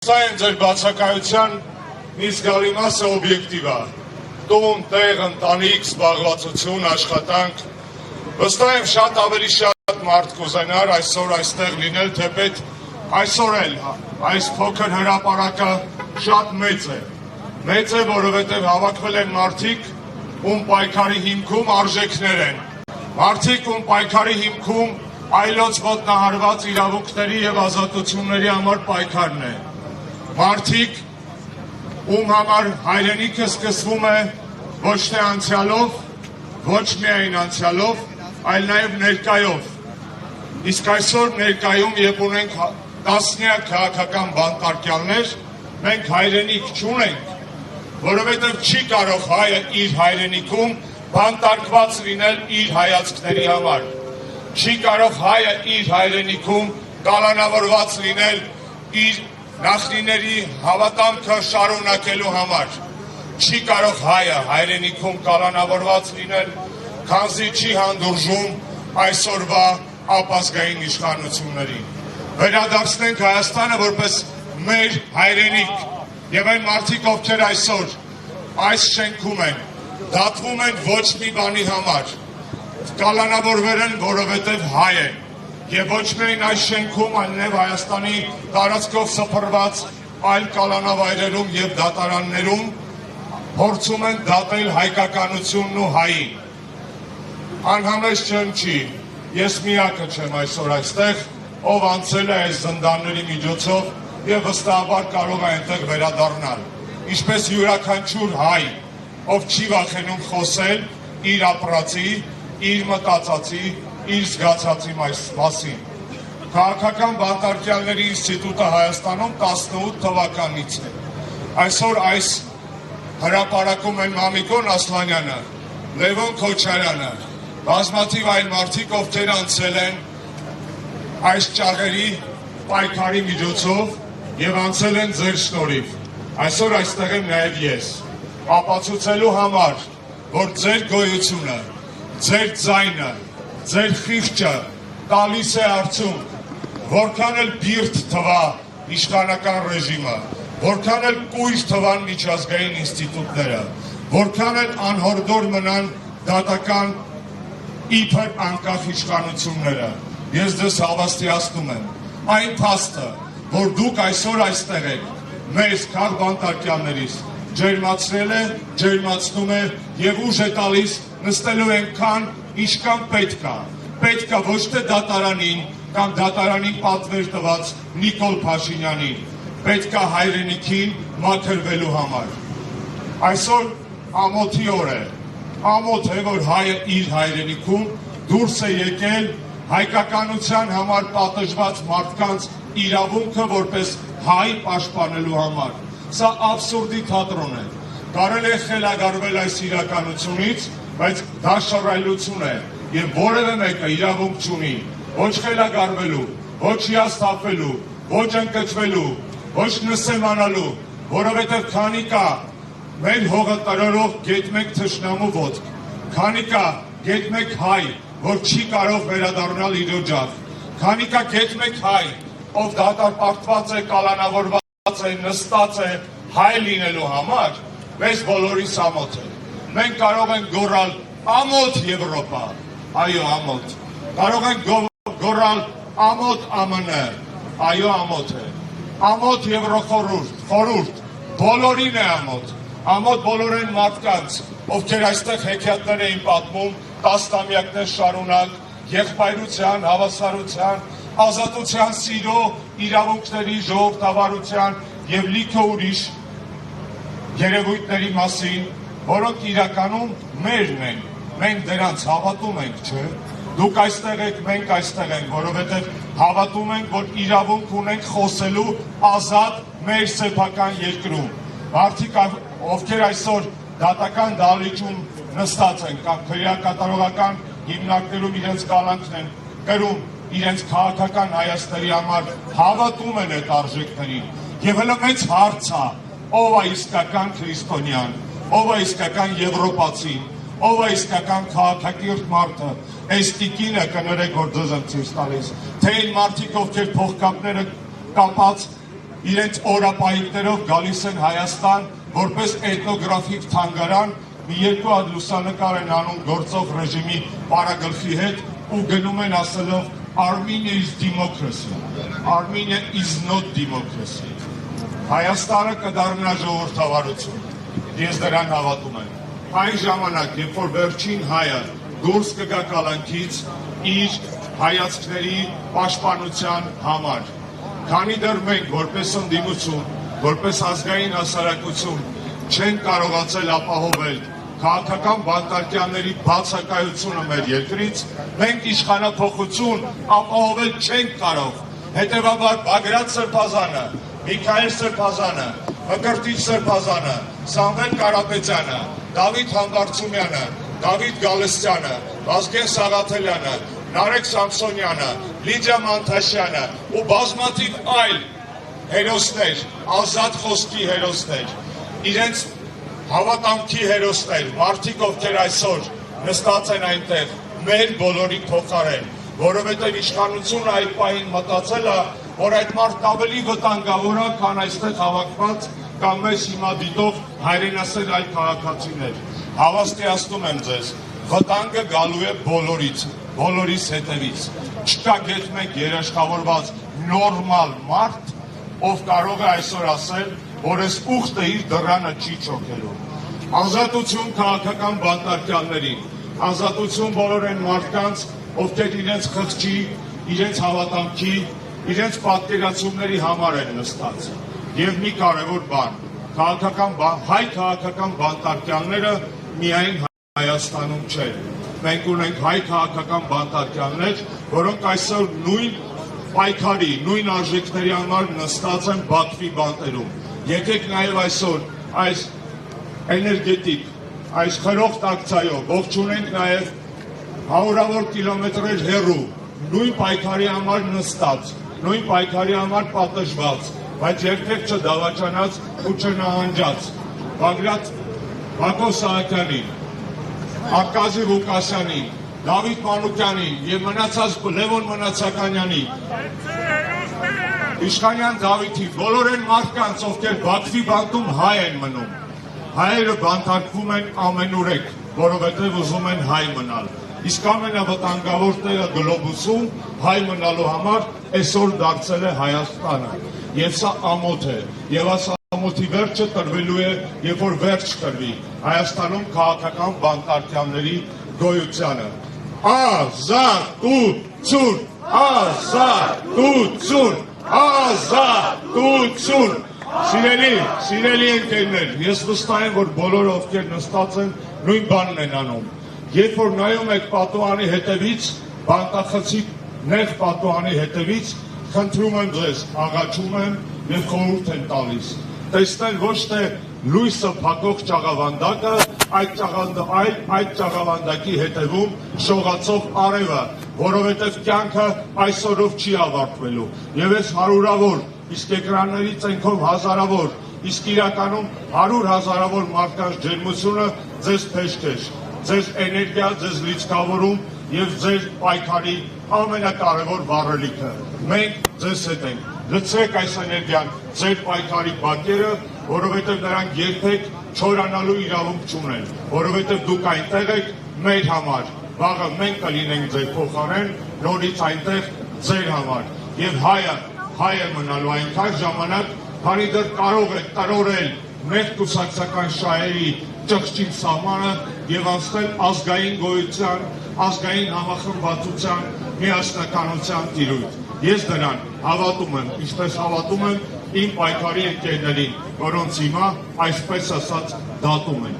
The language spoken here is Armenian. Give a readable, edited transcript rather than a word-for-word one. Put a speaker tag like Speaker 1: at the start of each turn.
Speaker 1: Սա են ձեր բացակայության մի զգալի մասը օբյեկտիվ է, տուն, տեղ, ընտանիք, զբաղվածություն, աշխատանք, վստահ եմ շատ ավելի շատ մարդ կուզենար այսօր այստեղ լինել, թեպետ այսօր էլ այս փոքր հրապարակը շատ մեծ է, որովհետև հավաքվել են մարդիկ, ում պայքարի հիմքում արժեքներ են, մարդիկ, ում պայքարի հիմքում այլոց ոտնահարված իրավունքների և ազատությունների համար պայքարն է, մարդիկ, ում համար հայրենիքը սկսվում է ոչ թե անցյալով, ոչ միայն անցյալով, այլ նաև ներկայով, իսկ այսօր ներկայում, երբ ունենք տասնյակ քաղաքական բանտարկյալներ, մենք հայրենիք չունենք, որովհետև չի կարող հայը իր հայրենիքում բանտարկված լինել իր հայացքների համար, չի կարող հայը իր հայրենիքում կալանավորված լինել իր նախնիների հավատամքը շարունակելու համար, չի կարող հայը հայրենիքում կալանավորված լինել, քանզի չի հանդուրժում այսօրվա ապազգային իշխանություններին։ Վերադարձնենք Հայաստանը որպես մեր հայրենիք և այն մարդիկ, ովքեր այսօր այս շենքում են, դատվում են ոչ մի բանի համար, կալանավորվել են, որովհետև հայ են, և ոչ միայն այս շենքում, այլ նաև Հայաստանի տարածքով սփռված այլ կալանավայրերում և դատարաններում փորձում են դատել հայկականությունն ու հային։ Անհամեստ չընչի, ես միակը չեմ այսօր այստեղ, ով անցել է այս զնդանների միջոցով և վստահաբար կարող է այնտեղ վերադառնալ, ինչպես յուրաքանչյուր հայ, ով չի վախենում խոսել իր ապրածի, իր մտածածի, իր զգացածի մասին։ Քաղաքական բանտարկյալների ինստիտուտը Հայաստանում 18 թվականից է։ Այսօր այս հրապարակում են Մամիկոն Ասլանյանը, Լևոն Քոչարյանը, բազմաթիվ այլ մարդիկ, ովքեր անցել են այս ճաղերի պայքարի միջոցով և անցել են ձեր շնորհիվ։ Այսօր այստեղ եմ նաև ես, ապացուցելու համար, որ ձեր գոյությունը, ձեր ձայնը, ձեր խիղճը տալիս է արդյունք, որքան էլ բիրտ թվա իշխանական ռեժիմը, որքան էլ կույր թվան միջազգային ինստիտուտները, որքան էլ անհորդոր մնան դատական իբր անկախ իշխանությունները, ես ձեզ հավաստիացնում եմ, այն փաստը, որ դուք այսօր այստեղ եք, մեզ քաղաք բանտարկյալներից ջերմացրել է, ջերմացնում է և ուժ է տալիս նստելու այնքան, ինչքան պետք է ոչ թե դատարանին կամ դատարանին պատվեր տված Նիկոլ Փաշինյանին, պետք է հայրենիքին մաքրվելու համար։ Այսօր ամոթի օր է, ամոթ է, որ հայը իր հայրենիքում դուրս է եկել հայկականության համար պատժված մարդկանց իրավունքը որպես հայ պաշտպանելու համար։ Սա աբսուրդի թատրոն է, կարելի է խելագարվել այս իրականությունից, բայց դա շռայլություն է և որևէ մեկը իրավունք չունի ոչ խելագարվելու, ոչ հիասթափվելու, ոչ ընկճվելու, ոչ նսեմանալու, որովհետև քանի կա մեր հողը տրորող գետ մեկ թշնամու ոտք, քանի կա գետ մեկ հայ, որ չի կարող վերադառնալ իր օջախ, քանի կա գետ մեկ հայ, ով դատապարտված է, կալանավորված է, նստած է հայ լինելու համար, մեզ բոլորիս ամոթ է։ Մենք կարող ենք գոռալ ամոթ Եվրոպա, այո ամոթ, կարող ենք գոռալ ամոթ ԱՄՆ, այո ամոթ է, ամոթ Եվրոխորհուրդ, բոլորին է ամոթ բոլոր են մարդկանց, ովքեր այստեղ հեքիաթներ էին պատմում տասնամյակներ շարունակ, եղբայրության, հավասարության, ազատության սիրո, իրավունքների, ժողովրդավարության և լիքը ուրիշ երևույթների մասին, որոնք իրականում մերն են, մենք դրանց հավատում ենք, չէ, դուք այստեղ եք, մենք այստեղ ենք, որովհետև հավատում ենք, որ իրավունք ունենք խոսելու ազատ մեր սեփական երկրում, մարդիկ, ովքեր այսօր դատական դահլիճում նստած են կամ քրեակատարողական հիմնարկներում իրենց կալանքն են կրում իրենց քաղաքական հայացքների համար, հավատում են այդ արժեքներին և հələ մեծ հարց է, ով է իսկական քրիստոնյան, ով է իսկական եվրոպացին, ով է իսկական քաղաքակիրթ մարդը, այս տիկինը կներեք, որ ձեզ եմ ցույց տալիս, թե այն մարդիկ, ովքեր փողկապները կապած իրենց օրապայիկներով գալիս են Հայաստան որպես էթնոգրաֆիկ թանգարան, մի երկու հատ լուսանկար են անում գործող ռեժիմի պարագլխի հետ ու գնում են ասելով Armenia is democracy, Armenia is not democracy։ Հայաստանը կդառնա ժողովրդավարություն, ես դրան հավատում եմ։ Այն ժամանակ, երբ որ վերջին հայը դուրս կգա կալանքից իր հայացքների պաշտպանության համար, քանի դեռ մենք որպես ընդդիմություն, որպես ազգային հասարակություն չենք կարողացել ապահովել քաղաքական բանտարկյանների բացակայությունը մեր երկրից, մենք իշխանափոխություն ապահովել չենք կարող։ Հետևաբար Բագրատ Սրբազանը, Միքայել Սրբազանը, Մկրտիչ Սրբազանը, Սամվել Կարապետյանը, Դավիթ Համբարձումյանը, Դավիթ Գալստյանը, Վազգեն Սաղաթելյանը, Նարեկ Սամսոնյանը, Լիդիա Մանթաշյանը ու բազմաթիվ այլ հերոսներ, ազատ խոսքի հերոսներ, իրենց հավատամքի հերոսներ, մարդիկ, ովքեր այսօր նստած են այնտեղ, մեր բոլորի փոխարեն, որովհետև իշխանությունը այդ պահին մտածել է, որ այդ մարդն ավելի վտանգավոր է, քան այստեղ հավաքված կամ մեզ հիմա դիտող հայրենասեր այլ քաղաքացիներ։ Հավաստիացնում եմ ձեզ, վտանգը գալու է բոլորից, բոլորիս հետևից։ Չկա գետ մեկ երաշխավորված նորմալ մարդ, ով կարող է այսօր ասել, որ այս ուխտը իր դռանը չի չոքելու։ Ազատություն քաղաքական բանտարկյաններին, ազատություն բոլոր այն մարդկանց, ովքեր իրենց խղճի, իրենց հավատամքի, իրենց պատկերացումների համար են նստած։ Եվ մի կարևոր բան, հայ քաղաքական բանտարկյանները միայն Հայաստանում չեն։ Մենք ունենք հայ քաղաքական բանտարկյաններ, որոնք այսօր նույն պայքարի, նույն արժեքների համար նստած են Բաքվի բանտերում։ Եկեք նաև այսօր այս էներգետիկ, այս խրոխտ ակցիայով ողջունենք նաև հարյուրավոր կիլոմետրեր հեռու, նույն պայքարի համար նստած, նույն պայքարի համար պատժված, բայց երբեք չդավաճանած ու չնահանջած Բակո Սահակյանին, Արկադի Ղուկասյանին, Դավիթ Մանուկյանին և մնացած Լևոն Մնացականյանին, Իշխանյան Դավիթին, բոլոր այն մարդկանց, ովքեր Բաքվի բանտում հայ են մնում։ Հայերը բանտարկվում են ամենուրեք, որովհետև ուզում են հայ մնալ։ Իսկ ամենավտանգավոր տեղը գլոբուսում հայ մնալու համար այսօր դարձել է Հայաստանը։ Եվ սա ամոթ է, եւ այս ամոթի վերջը տրվելու է, երբ որ վերջ տրվի Հայաստանում քաղաքական բանտարկյանների գոյությանը։ Ազատություն, ազատություն, ազատություն։ Սիրելի ընկերներ, ես վստահ եմ, որ բոլորը ովքեր նստած են նույն բանն են անում։ Երբ որ նայում եք պատուհանի հետևից, բանտախցիկ նեղ պատուհանի հետևից, խնդրում եմ ձեզ, աղաչում եմ եւ խորհուրդ եմ տալիս։ Տեսնել ոչ թե լույսը փակող ճաղավանդակը, այդ ճաղավանդակի հետևում շողացող արևը, որովհետև կյանքը այսօրով չի ավարտվելու։ Եվ այս հարյուրավոր, իսկ էկրանների ցենքով հազարավոր, իսկ իրականում 100,000-ավոր մարդկանց ջերմությունը ձեզ փեշք է, ձեզ էներգիա, ձեզ լիցքավորում եւ ձեր պայքարի ամենակարևոր վառելիքը։ Մենք ձեզ հետ ենք։ Լցրեք այս էներգիան ձեր պայքարի բակերը, որովհետև նրանք երբեք չորանալու իրավունք չունեն, որովհետև դուք այնտեղ եք մեր համար, վաղը մենք կլինենք ձեր փոխարեն, նորից այնտեղ ձեր համար։ Եվ հայը մնալու այնքան ժամանակ, քանի դեռ կարող եք տրորել մեր կուսակցական շահերի ճղճին սահմանը եւ անցնել ազգային գոյության, ազգային համախմբվածության, միասնականության տիրույթ։ Ես դրան հավատում եմ, ինչպես հավատում եմ իմ պայքարի ընկերներին, որոնց հիմա այսպես ասած դատում են։